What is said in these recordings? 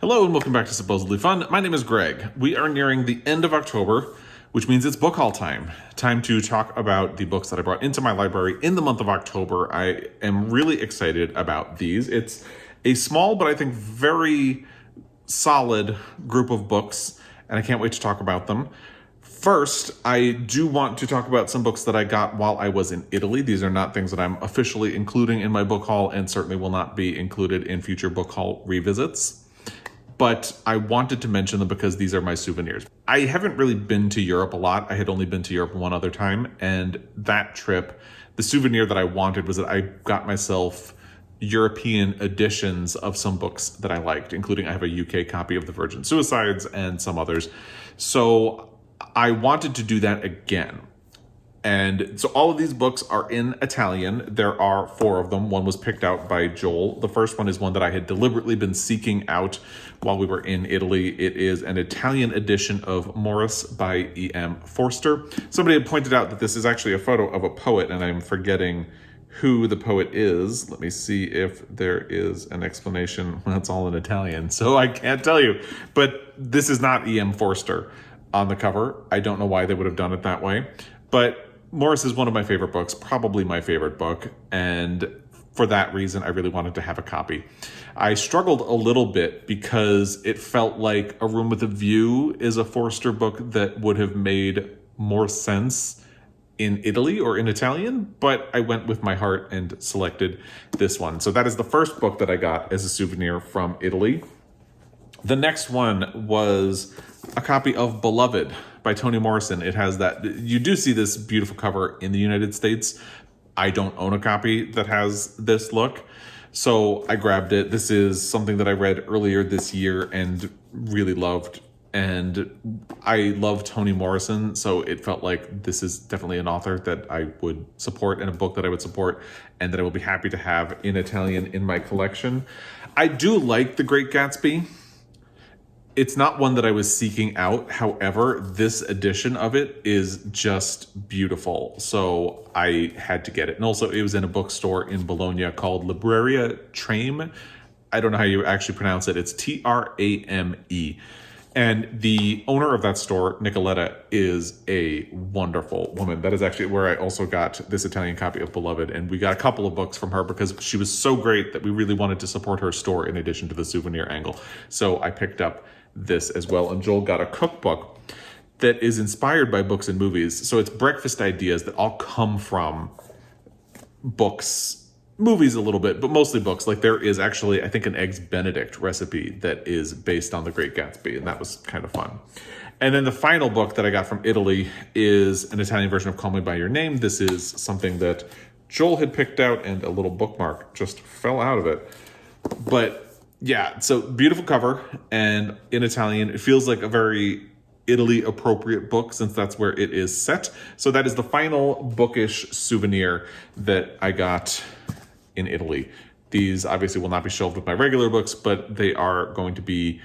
Hello and welcome back to Supposedly Fun. My name is Greg. We are nearing the end of October, which means it's book haul time. Time to talk about the books that I brought into my library in the month of October. I am really excited about these. It's a small, but I think very solid group of books, and I can't wait to talk about them. First, I do want to talk about some books that I got while I was in Italy. These are not things that I'm officially including in my book haul and certainly will not be included in future book haul revisits. But I wanted to mention them because these are my souvenirs. I haven't really been to Europe a lot. I had only been to Europe one other time. And that trip, the souvenir that I wanted was that I got myself European editions of some books that I liked, including I have a UK copy of The Virgin Suicides and some others. So I wanted to do that again. And so all of these books are in Italian. There are 4 of them. One was picked out by Joel. The first one is one that I had deliberately been seeking out while we were in Italy. It is an Italian edition of Morris by E.M. Forster. Somebody had pointed out that this is actually a photo of a poet, and I'm forgetting who the poet is. Let me see if there is an explanation. Well, it's all in Italian, so I can't tell you. But this is not E.M. Forster on the cover. I don't know why they would have done it that way. But Morris is one of my favorite books, probably my favorite book, and for that reason, I really wanted to have a copy. I struggled a little bit because it felt like A Room with a View is a Forster book that would have made more sense in Italy or in Italian, but I went with my heart and selected this one. So that is the first book that I got as a souvenir from Italy. The next one was a copy of Beloved by Toni Morrison. It has that, you do see this beautiful cover in the United States. I don't own a copy that has this look, so I grabbed it. This is something that I read earlier this year and really loved. And I love Toni Morrison, so it felt like this is definitely an author that I would support and a book that I would support and that I will be happy to have in Italian in my collection. I do like The Great Gatsby. It's not one that I was seeking out. However, this edition of it is just beautiful. So I had to get it. And also it was in a bookstore in Bologna called Libreria Trame. I don't know how you actually pronounce it. It's Trame. And the owner of that store, Nicoletta, is a wonderful woman. That is actually where I also got this Italian copy of Beloved. And we got a couple of books from her because she was so great that we really wanted to support her store in addition to the souvenir angle. So I picked up this as well. And Joel got a cookbook that is inspired by books and movies. So it's breakfast ideas that all come from books, movies a little bit, but mostly books. Like there is actually, I think, an Eggs Benedict recipe that is based on The Great Gatsby, and that was kind of fun. And then the final book that I got from Italy is an Italian version of Call Me By Your Name. This is something that Joel had picked out, and a little bookmark just fell out of it. But yeah, so beautiful cover, and in Italian, it feels like a very Italy appropriate book since that's where it is set. So that is the final bookish souvenir that I got in Italy. These obviously will not be shelved with my regular books, but they are going to be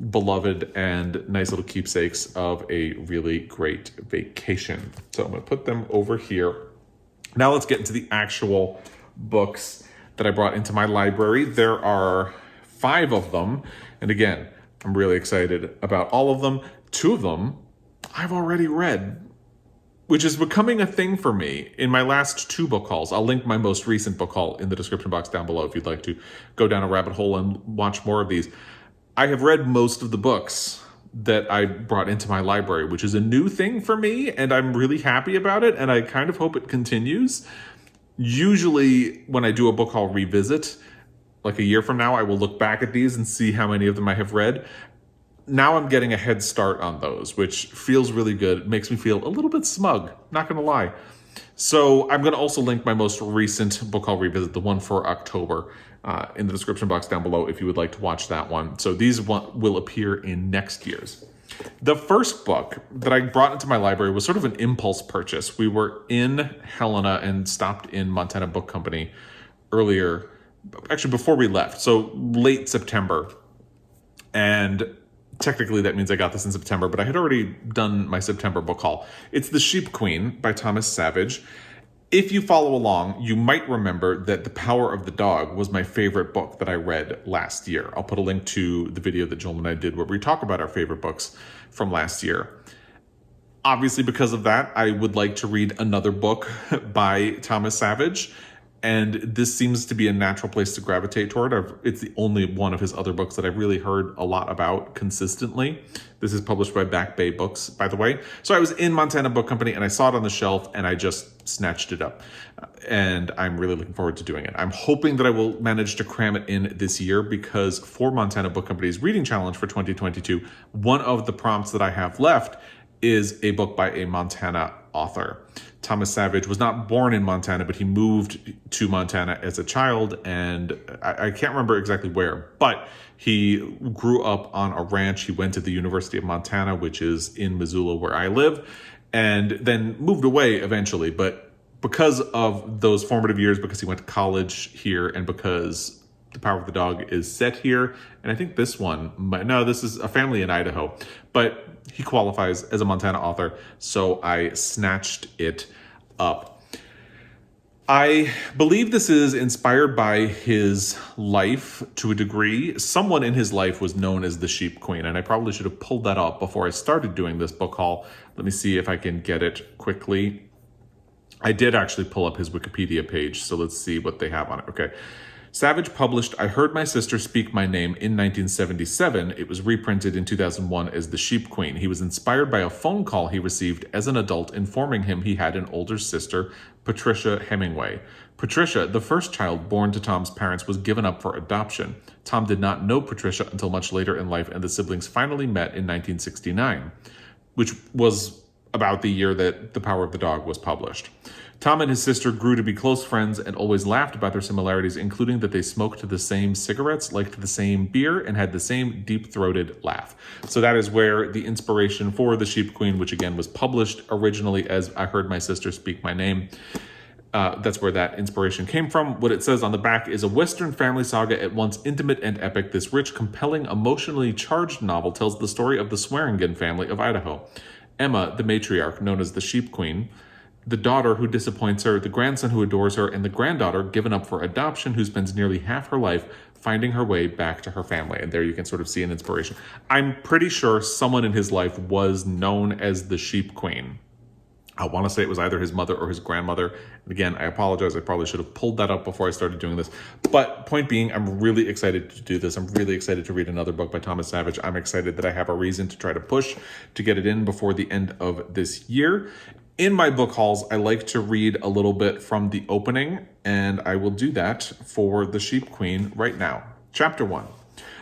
beloved and nice little keepsakes of a really great vacation. So I'm going to put them over here. Now let's get into the actual books that I brought into my library. There are 5 of them. And again, I'm really excited about all of them. 2 of them I've already read, which is becoming a thing for me. In my last 2 book hauls, I'll link my most recent book haul in the description box down below if you'd like to go down a rabbit hole and watch more of these. I have read most of the books that I brought into my library, which is a new thing for me, and I'm really happy about it, and I kind of hope it continues. Usually when I do a book haul revisit, like a year from now, I will look back at these and see how many of them I have read. Now I'm getting a head start on those, which feels really good. It makes me feel a little bit smug, not gonna lie. So I'm gonna also link my most recent book haul revisit, the one for October, in the description box down below if you would like to watch that one. So these will appear in next year's. The first book that I brought into my library was sort of an impulse purchase. We were in Helena and stopped in Montana Book Company earlier, actually before we left, so late September. And technically that means I got this in September, but I had already done my September book haul. It's The Sheep Queen by Thomas Savage. If you follow along, you might remember that The Power of the Dog was my favorite book that I read last year. I'll put a link to the video that Joel and I did where we talk about our favorite books from last year. Obviously, because of that, I would like to read another book by Thomas Savage, and this seems to be a natural place to gravitate toward. It's the only one of his other books that I've really heard a lot about consistently. This is published by Back Bay Books, by the way. So I was in Montana Book Company, and I saw it on the shelf, and I just snatched it up. And I'm really looking forward to doing it. I'm hoping that I will manage to cram it in this year, because for Montana Book Company's Reading Challenge for 2022, one of the prompts that I have left is a book by a Montana author. Thomas Savage was not born in Montana, but he moved to Montana as a child, and I can't remember exactly where, but he grew up on a ranch. He went to the University of Montana, which is in Missoula, where I live, and then moved away eventually. But because of those formative years, because he went to college here, and because The Power of the Dog is set here, and I think this one, no, this is A Family in Idaho, but he qualifies as a Montana author, so I snatched it up. I believe this is inspired by his life to a degree. Someone in his life was known as the Sheep Queen, and I probably should have pulled that up before I started doing this book haul. Let me see if I can get it quickly. I did actually pull up his Wikipedia page, so let's see what they have on it. Okay. Savage published I Heard My Sister Speak My Name in 1977. It was reprinted in 2001 as The Sheep Queen. He was inspired by a phone call he received as an adult informing him he had an older sister, Patricia Hemingway. Patricia, the first child born to Tom's parents, was given up for adoption. Tom did not know Patricia until much later in life, and the siblings finally met in 1969, which was about the year that The Power of the Dog was published. Tom and his sister grew to be close friends and always laughed about their similarities, including that they smoked the same cigarettes, liked the same beer, and had the same deep-throated laugh. So that is where the inspiration for The Sheep Queen, which again was published originally as I Heard My Sister Speak My Name, that's where that inspiration came from. What it says on the back is a Western family saga at once intimate and epic. This rich, compelling, emotionally charged novel tells the story of the Swearingen family of Idaho. Emma, the matriarch, known as the Sheep Queen, the daughter who disappoints her, the grandson who adores her, and the granddaughter given up for adoption who spends nearly half her life finding her way back to her family. And there you can sort of see an inspiration. I'm pretty sure someone in his life was known as the Sheep Queen. I want to say it was either his mother or his grandmother. And again, I apologize. I probably should have pulled that up before I started doing this. But point being, I'm really excited to do this. I'm really excited to read another book by Thomas Savage. I'm excited that I have a reason to try to push to get it in before the end of this year. In my book hauls, I like to read a little bit from the opening, and I will do that for The Sheep Queen right now. Chapter 1.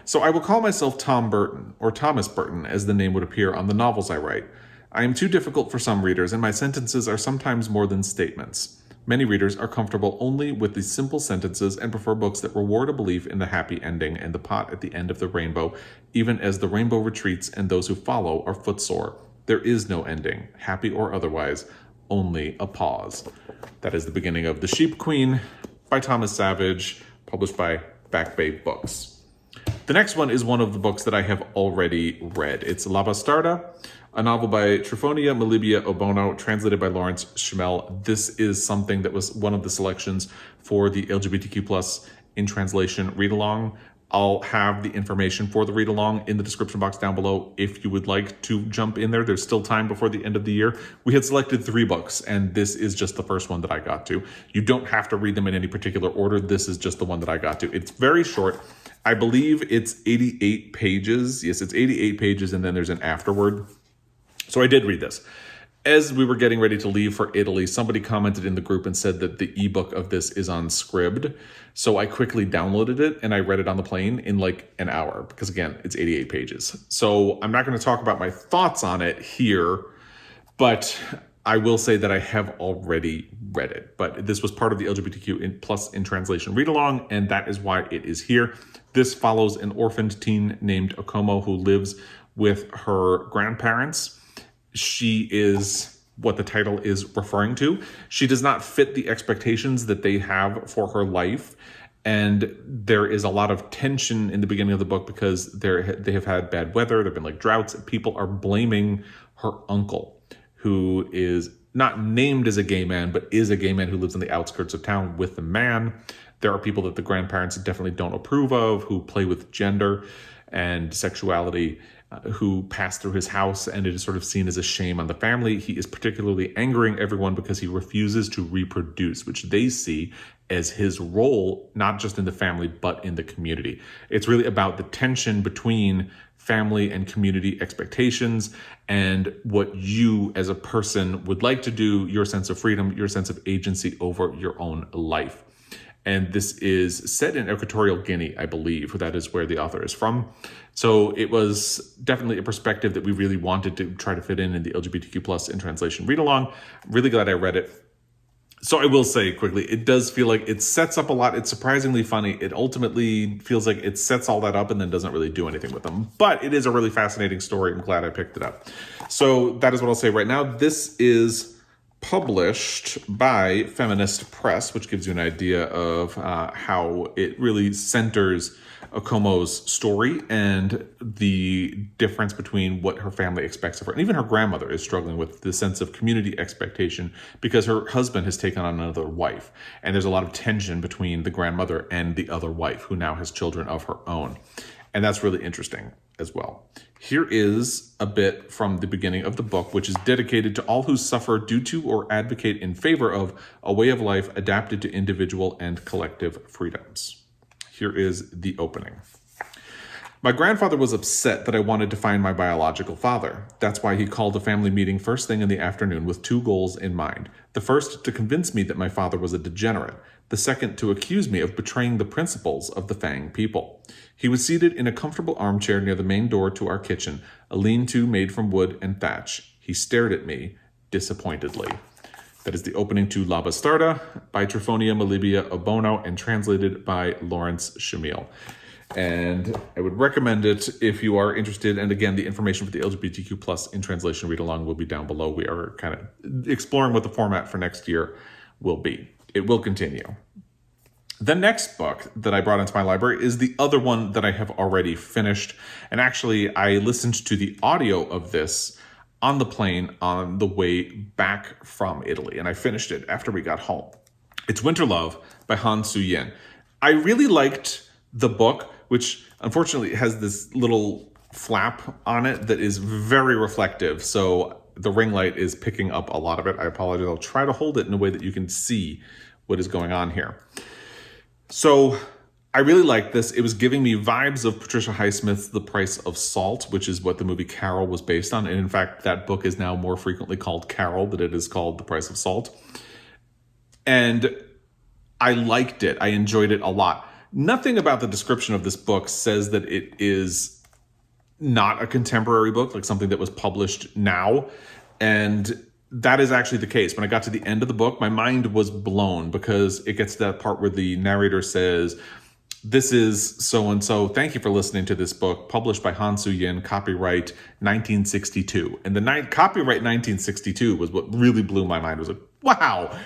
So I will call myself Tom Burton, or Thomas Burton, as the name would appear on the novels I write. I am too difficult for some readers, and my sentences are sometimes more than statements. Many readers are comfortable only with the simple sentences and prefer books that reward a belief in the happy ending and the pot at the end of the rainbow, even as the rainbow retreats and those who follow are footsore. There is no ending, happy or otherwise, only a pause. That is the beginning of The Sheep Queen by Thomas Savage, published by Back Bay Books. The next one is one of the books that I have already read. It's La Bastarda, a novel by Trifonia, Melibea, Obono, translated by Lawrence Schimel. This is something that was one of the selections for the LGBTQ+ in translation read-along. I'll have the information for the read-along in the description box down below if you would like to jump in there. There's still time before the end of the year. We had selected 3 books, and this is just the first one that I got to. You don't have to read them in any particular order. This is just the one that I got to. It's very short. I believe it's 88 pages. Yes, it's 88 pages, and then there's an afterword. So I did read this. As we were getting ready to leave for Italy, somebody commented in the group and said that the ebook of this is on Scribd. So I quickly downloaded it and I read it on the plane in like an hour because, again, it's 88 pages. So I'm not going to talk about my thoughts on it here, but I will say that I have already read it. But this was part of the LGBTQ+ in translation read-along, and that is why it is here. This follows an orphaned teen named Okomo who lives with her grandparents. She is what the title is referring to. She does not fit the expectations that they have for her life. And there is a lot of tension in the beginning of the book because they have had bad weather. There have been like droughts. People are blaming her uncle, who is not named as a gay man, but is a gay man who lives on the outskirts of town with the man. There are people that the grandparents definitely don't approve of, who play with gender and sexuality, who pass through his house, and it is sort of seen as a shame on the family. He is particularly angering everyone because he refuses to reproduce, which they see as his role, not just in the family, but in the community. It's really about the tension between family and community expectations and what you as a person would like to do, your sense of freedom, your sense of agency over your own life. And this is set in Equatorial Guinea, I believe. That is where the author is from. So it was definitely a perspective that we really wanted to try to fit in the LGBTQ plus in translation read along. I'm really glad I read it. So I will say quickly, it does feel like it sets up a lot. It's surprisingly funny. It ultimately feels like it sets all that up and then doesn't really do anything with them. But it is a really fascinating story. I'm glad I picked it up. So that is what I'll say right now. This is published by Feminist Press, which gives you an idea of how it really centers Okomo's story and the difference between what her family expects of her. And even her grandmother is struggling with the sense of community expectation because her husband has taken on another wife. And there's a lot of tension between the grandmother and the other wife, who now has children of her own. And that's really interesting as well. Here is a bit from the beginning of the book, which is dedicated to all who suffer due to or advocate in favor of a way of life adapted to individual and collective freedoms. Here is the opening. My grandfather was upset that I wanted to find my biological father. That's why he called a family meeting first thing in the afternoon with two goals in mind. The first, to convince me that my father was a degenerate. The second, to accuse me of betraying the principles of the Fang people. He was seated in a comfortable armchair near the main door to our kitchen, a lean-to made from wood and thatch. He stared at me disappointedly. That is the opening to La Bastarda by Trifonia, Melibea, Obono, and translated by Lawrence Schimel. And I would recommend it if you are interested. And again, the information for the LGBTQ plus in translation read along will be down below. We are kind of exploring what the format for next year will be. It will continue. The next book that I brought into my library is the other one that I have already finished. And actually, I listened to the audio of this on the plane on the way back from Italy, and I finished it after we got home. It's Winter Love by Han Suyin. I really liked the book, which unfortunately has this little flap on it that is very reflective, so the ring light is picking up a lot of it. I apologize. I'll try to hold it in a way that you can see what is going on here. So I really liked this. It was giving me vibes of Patricia Highsmith's The Price of Salt, which is what the movie Carol was based on. And in fact, that book is now more frequently called Carol than it is called The Price of Salt. And I liked it. I enjoyed it a lot. Nothing about the description of this book says that it is not a contemporary book, like something that was published now. And that is actually the case. When I got to the end of the book, my mind was blown because it gets to that part where the narrator says, "This is so-and-so. Thank you for listening to this book, published by Han Suyin, copyright 1962. And the copyright 1962 was what really blew my mind. It was like, wow,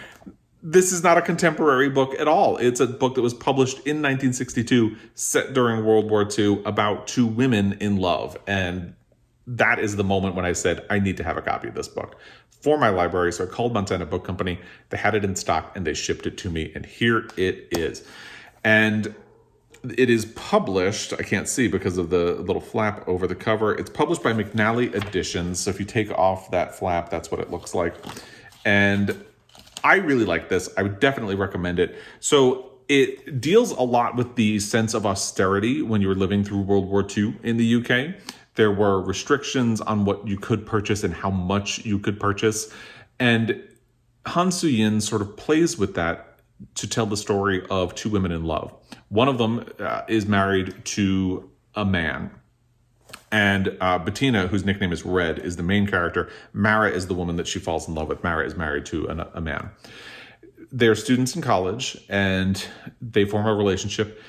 this is not a contemporary book at all. It's a book that was published in 1962, set during World War II, about two women in love. And that is the moment when I said, I need to have a copy of this book for my library. So I called Montana Book Company. They had it in stock and they shipped it to me. And here it is. And it is published, I can't see because of the little flap over the cover. It's published by McNally Editions. So if you take off that flap, that's what it looks like. And I really like this. I would definitely recommend it. So it deals a lot with the sense of austerity when you were living through World War II in the UK. There were restrictions on what you could purchase and how much you could purchase. And Han Suyin sort of plays with that to tell the story of two women in love. One of them is married to a man. And Bettina, whose nickname is Red, is the main character. Mara is the woman that she falls in love with. Mara is married to a man. They're students in college, and they form a relationship.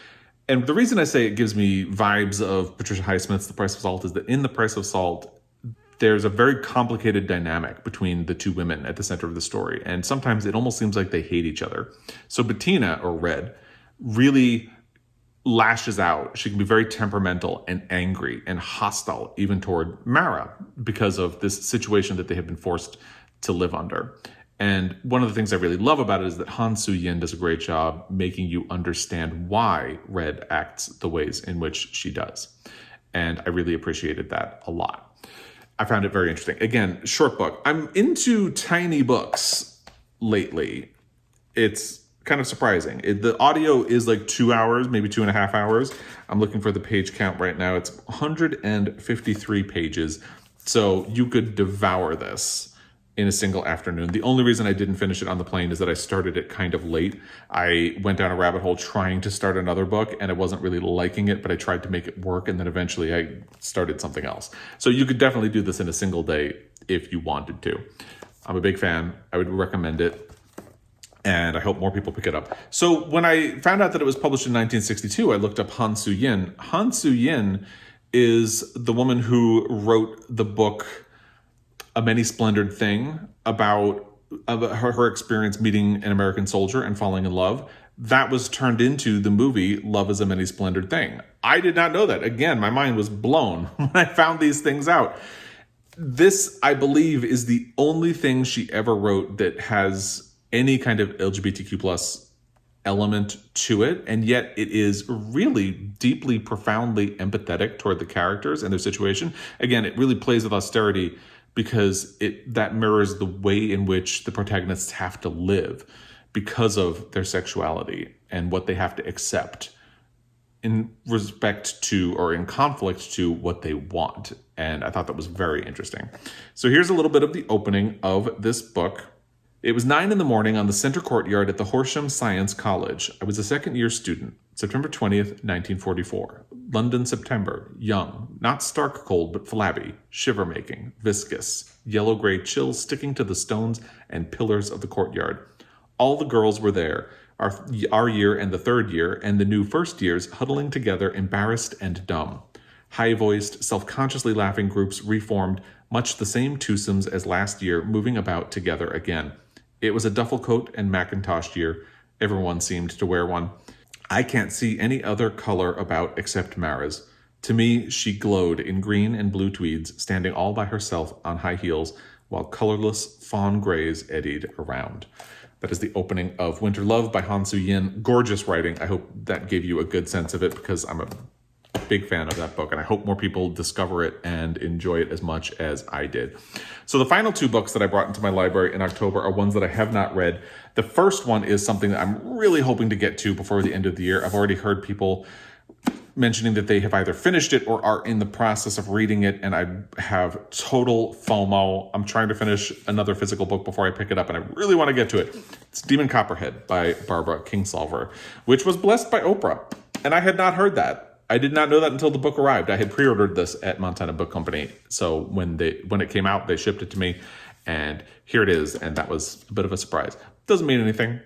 And the reason I say it gives me vibes of Patricia Highsmith's The Price of Salt is that in The Price of Salt, there's a very complicated dynamic between the two women at the center of the story. And sometimes it almost seems like they hate each other. So Bettina, or Red, really lashes out. She can be very temperamental and angry and hostile even toward Mara because of this situation that they have been forced to live under. And one of the things I really love about it is that Suyin does a great job making you understand why Red acts the ways in which she does. And I really appreciated that a lot. I found it very interesting. Again, short book. I'm into tiny books lately. It's kind of surprising. The audio is like 2 hours, maybe 2.5 hours. I'm looking for the page count right now. It's 153 pages. So you could devour this in a single afternoon. The only reason I didn't finish it on the plane is that I started it kind of late. I went down a rabbit hole trying to start another book, and I wasn't really liking it, but I tried to make it work, and then eventually I started something else. So you could definitely do this in a single day if you wanted to. I'm a big fan. I would recommend it, and I hope more people pick it up. So when I found out that it was published in 1962, I looked up Han Suyin. Han Suyin is the woman who wrote the book A Many Splendored Thing about her experience meeting an American soldier and falling in love. That was turned into the movie Love is a Many Splendored Thing. I did not know that. Again, my mind was blown when I found these things out. This, I believe, is the only thing she ever wrote that has any kind of LGBTQ plus element to it, and yet it is really deeply, profoundly empathetic toward the characters and their situation. Again, it really plays with austerity because that mirrors the way in which the protagonists have to live because of their sexuality and what they have to accept in respect to or in conflict to what they want. And I thought that was very interesting. So here's a little bit of the opening of this book. It was 9 a.m. on the center courtyard at the Horsham Science College. I was a second-year student. September 20th, 1944. London, September. Young. Not stark cold, but flabby. Shiver-making. Viscous. Yellow-gray chills sticking to the stones and pillars of the courtyard. All the girls were there. Our year and the third year, and the new first years huddling together, embarrassed and dumb. High-voiced, self-consciously laughing groups reformed, much the same twosomes as last year, moving about together again. It was a duffel coat and Macintosh year. Everyone seemed to wear one. I can't see any other color about except Mara's. To me, she glowed in green and blue tweeds, standing all by herself on high heels, while colorless fawn grays eddied around. That is the opening of Winter Love by Han Suyin. Gorgeous writing. I hope that gave you a good sense of it because I'm a big fan of that book, and I hope more people discover it and enjoy it as much as I did. So the final 2 books that I brought into my library in October are ones that I have not read. The first one is something that I'm really hoping to get to before the end of the year. I've already heard people mentioning that they have either finished it or are in the process of reading it, and I have total FOMO. I'm trying to finish another physical book before I pick it up, and I really want to get to it. It's Demon Copperhead by Barbara Kingsolver, which was blessed by Oprah, and I had not heard that. I did not know that until the book arrived. I had pre-ordered this at Montana Book Company, so when it came out, they shipped it to me, and here it is, and that was a bit of a surprise. Doesn't mean anything,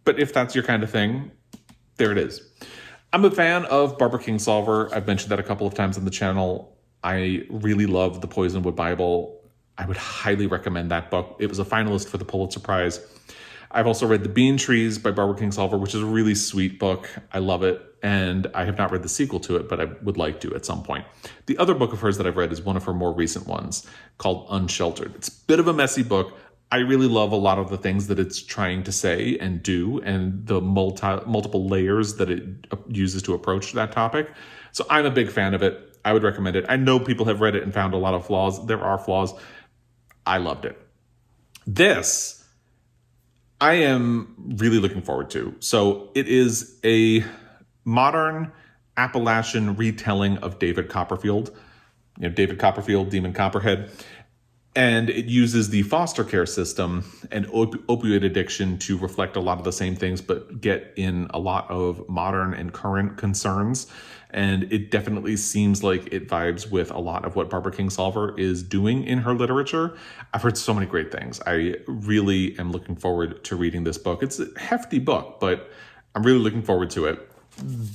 but if that's your kind of thing, there it is. I'm a fan of Barbara Kingsolver. I've mentioned that a couple of times on the channel. I really love The Poisonwood Bible. I would highly recommend that book. It was a finalist for the Pulitzer Prize. I've also read The Bean Trees by Barbara Kingsolver, which is a really sweet book. I love it. And I have not read the sequel to it, but I would like to at some point. The other book of hers that I've read is one of her more recent ones called Unsheltered. It's a bit of a messy book. I really love a lot of the things that it's trying to say and do and the multiple layers that it uses to approach that topic. So I'm a big fan of it. I would recommend it. I know people have read it and found a lot of flaws. There are flaws. I loved it. This I am really looking forward to. So it is a modern Appalachian retelling of David Copperfield. David Copperfield, Demon Copperhead. And it uses the foster care system and opioid addiction to reflect a lot of the same things, but get in a lot of modern and current concerns. And it definitely seems like it vibes with a lot of what Barbara Kingsolver is doing in her literature. I've heard so many great things. I really am looking forward to reading this book. It's a hefty book, but I'm really looking forward to it.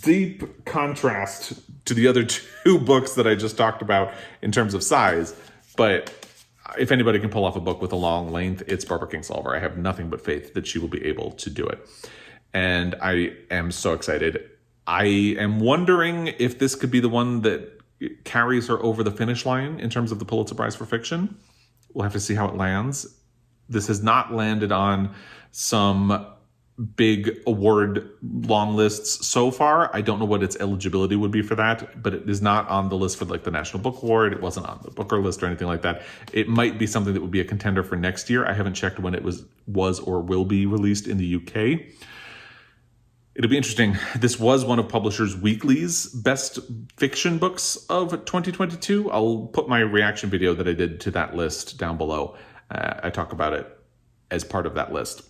Deep contrast to the other 2 books that I just talked about in terms of size, but if anybody can pull off a book with a long length, it's Barbara Kingsolver. I have nothing but faith that she will be able to do it. And I am so excited. I am wondering if this could be the one that carries her over the finish line in terms of the Pulitzer Prize for fiction. We'll have to see how it lands. This has not landed on some big award long lists so far. I don't know what its eligibility would be for that, but it is not on the list for like the National Book Award. It wasn't on the Booker list or anything like that. It might be something that would be a contender for next year. I haven't checked when it was or will be released in the UK. It'll be interesting. This was one of Publishers Weekly's best fiction books of 2022. I'll put my reaction video that I did to that list down below. I talk about it as part of that list.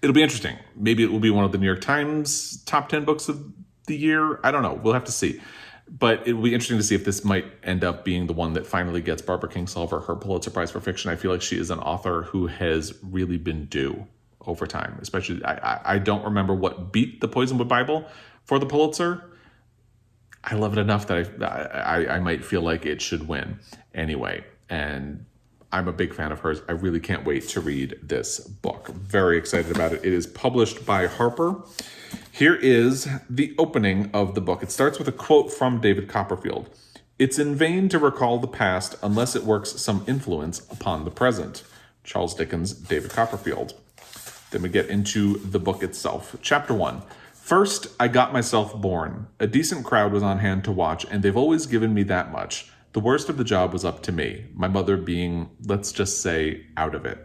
It'll be interesting. Maybe it will be one of the New York Times top 10 books of the year. I don't know. We'll have to see. But it will be interesting to see if this might end up being the one that finally gets Barbara Kingsolver her Pulitzer Prize for Fiction. I feel like she is an author who has really been due over time. Especially, I don't remember what beat the Poisonwood Bible for the Pulitzer. I love it enough that I might feel like it should win anyway. And I'm a big fan of hers. I really can't wait to read this book. Very excited about it. It is published by Harper. Here is the opening of the book. It starts with a quote from David Copperfield. "It's in vain to recall the past unless it works some influence upon the present." Charles Dickens, David Copperfield. Then we get into the book itself. Chapter 1. "First, I got myself born. A decent crowd was on hand to watch, and they've always given me that much. The worst of the job was up to me, my mother being, let's just say, out of it."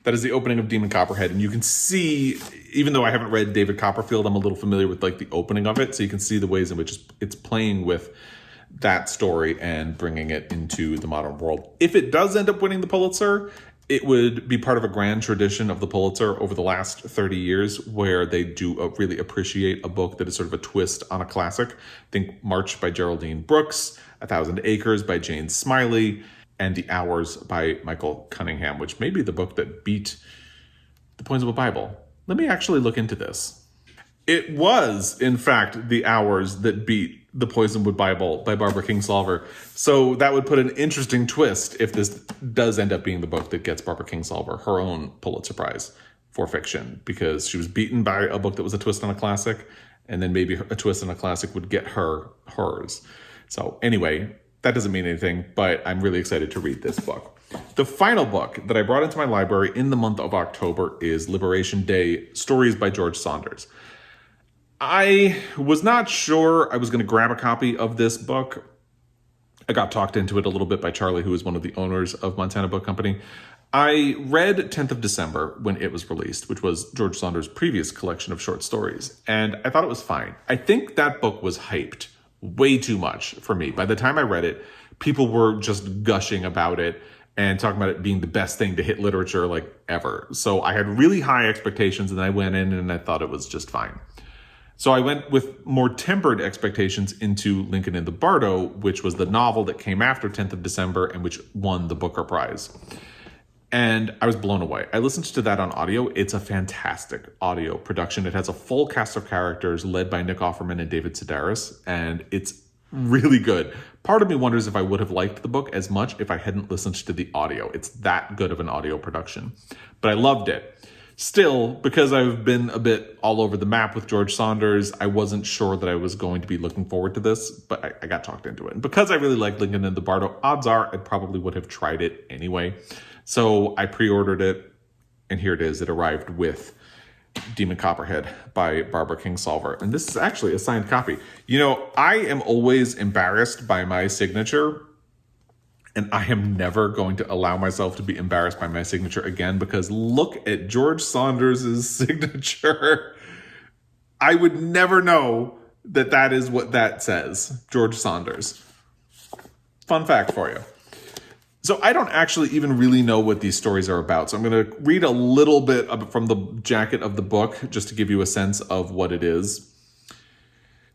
That is the opening of Demon Copperhead, and you can see, even though I haven't read David Copperfield, I'm a little familiar with like the opening of it, so you can see the ways in which it's playing with that story and bringing it into the modern world. If it does end up winning the Pulitzer, it would be part of a grand tradition of the Pulitzer over the last 30 years where they do really appreciate a book that is sort of a twist on a classic. Think March by Geraldine Brooks, 1,000 Acres by Jane Smiley, and The Hours by Michael Cunningham, which may be the book that beat the Poisonwood Bible. Let me actually look into this. It was, in fact, The Hours that beat the Poisonwood Bible by Barbara Kingsolver. So that would put an interesting twist if this does end up being the book that gets Barbara Kingsolver her own Pulitzer Prize for fiction, because she was beaten by a book that was a twist on a classic, and then maybe a twist on a classic would get her hers. So anyway, that doesn't mean anything, but I'm really excited to read this book. The final book that I brought into my library in the month of October is Liberation Day, Stories by George Saunders. I was not sure I was going to grab a copy of this book. I got talked into it a little bit by Charlie, who is one of the owners of Montana Book Company. I read 10th of December when it was released, which was George Saunders' previous collection of short stories, and I thought it was fine. I think that book was hyped way too much for me. By the time I read it, people were just gushing about it and talking about it being the best thing to hit literature like ever. So I had really high expectations, and I went in and I thought it was just fine. So I went with more tempered expectations into Lincoln in the Bardo, which was the novel that came after 10th of December and which won the Booker Prize. And I was blown away. I listened to that on audio. It's a fantastic audio production. It has a full cast of characters led by Nick Offerman and David Sedaris, and it's really good. Part of me wonders if I would have liked the book as much if I hadn't listened to the audio. It's that good of an audio production. But I loved it. Still, because I've been a bit all over the map with George Saunders, I wasn't sure that I was going to be looking forward to this, but I got talked into it. And because I really like Lincoln in the Bardo, odds are I probably would have tried it anyway. So I pre-ordered it, and here it is. It arrived with Demon Copperhead by Barbara Kingsolver. And this is actually a signed copy. You know, I am always embarrassed by my signature, and I am never going to allow myself to be embarrassed by my signature again, because look at George Saunders' signature. I would never know that that is what that says, George Saunders. Fun fact for you. So I don't actually even really know what these stories are about. So I'm going to read a little bit from the jacket of the book just to give you a sense of what it is.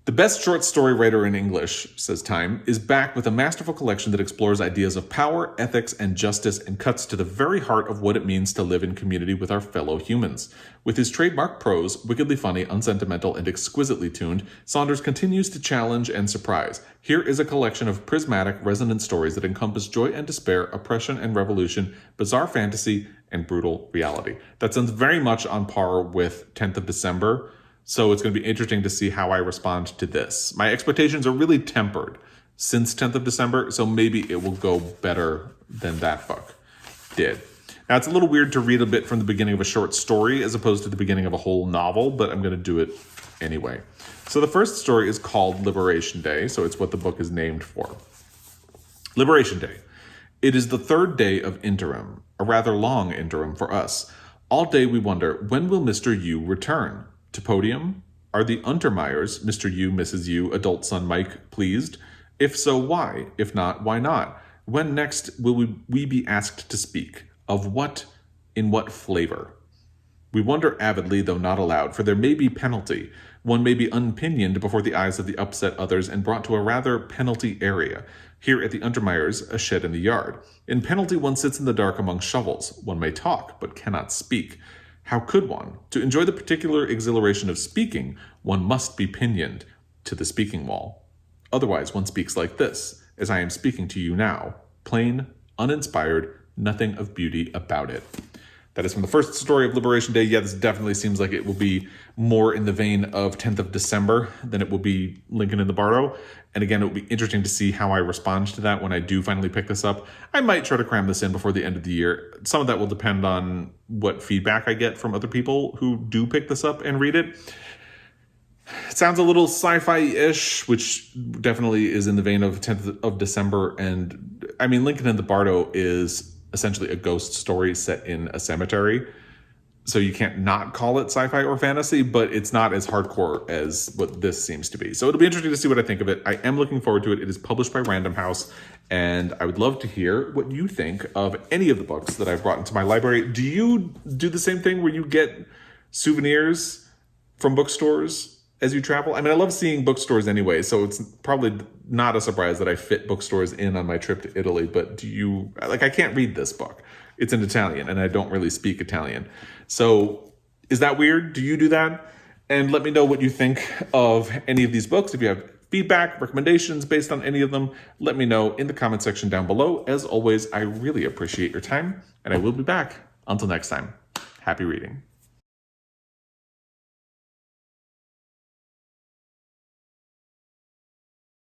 The best short story writer in English, says Time, is back with a masterful collection that explores ideas of power, ethics, and justice and cuts to the very heart of what it means to live in community with our fellow humans. With his trademark prose, wickedly funny, unsentimental, and exquisitely tuned, Saunders continues to challenge and surprise. Here is a collection of prismatic, resonant stories that encompass joy and despair, oppression and revolution, bizarre fantasy, and brutal reality. That sounds very much on par with 10th of December, so it's going to be interesting to see how I respond to this. My expectations are really tempered since 10th of December, so maybe it will go better than that book did. Now, it's a little weird to read a bit from the beginning of a short story as opposed to the beginning of a whole novel, but I'm going to do it anyway. So the first story is called Liberation Day, so it's what the book is named for. Liberation Day. It is the third day of interim, a rather long interim for us. All day we wonder, when will Mr. U return? To podium? Are the Untermeyers, Mr. U, Mrs. U, adult son Mike, pleased? If so, why? If not, why not? When next will we be asked to speak? Of what? In what flavor? We wonder avidly, though not aloud, for there may be penalty. One may be unpinioned before the eyes of the upset others and brought to a rather penalty area. Here at the Untermeyers, a shed in the yard. In penalty, one sits in the dark among shovels. One may talk, but cannot speak. How could one? To enjoy the particular exhilaration of speaking, one must be pinioned to the speaking wall. Otherwise, one speaks like this, as I am speaking to you now. Plain, uninspired, nothing of beauty about it. That is from the first story of Liberation Day. Yeah, this definitely seems like it will be more in the vein of 10th of December than it will be Lincoln in the Bardo. And again, it will be interesting to see how I respond to that when I do finally pick this up. I might try to cram this in before the end of the year. Some of that will depend on what feedback I get from other people who do pick this up and read it. It sounds a little sci-fi-ish, which definitely is in the vein of 10th of December. And I mean, Lincoln in the Bardo is essentially a ghost story set in a cemetery. So you can't not call it sci-fi or fantasy, but it's not as hardcore as what this seems to be. So it'll be interesting to see what I think of it. I am looking forward to it. It is published by Random House, and I would love to hear what you think of any of the books that I've brought into my library. Do you do the same thing where you get souvenirs from bookstores as you travel? I mean, I love seeing bookstores anyway, so it's probably not a surprise that I fit bookstores in on my trip to Italy, but do you, like, I can't read this book. It's in Italian, and I don't really speak Italian. So is that weird? Do you do that? And let me know what you think of any of these books. If you have feedback, recommendations based on any of them, let me know in the comment section down below. As always, I really appreciate your time, and I will be back. Until next time, happy reading.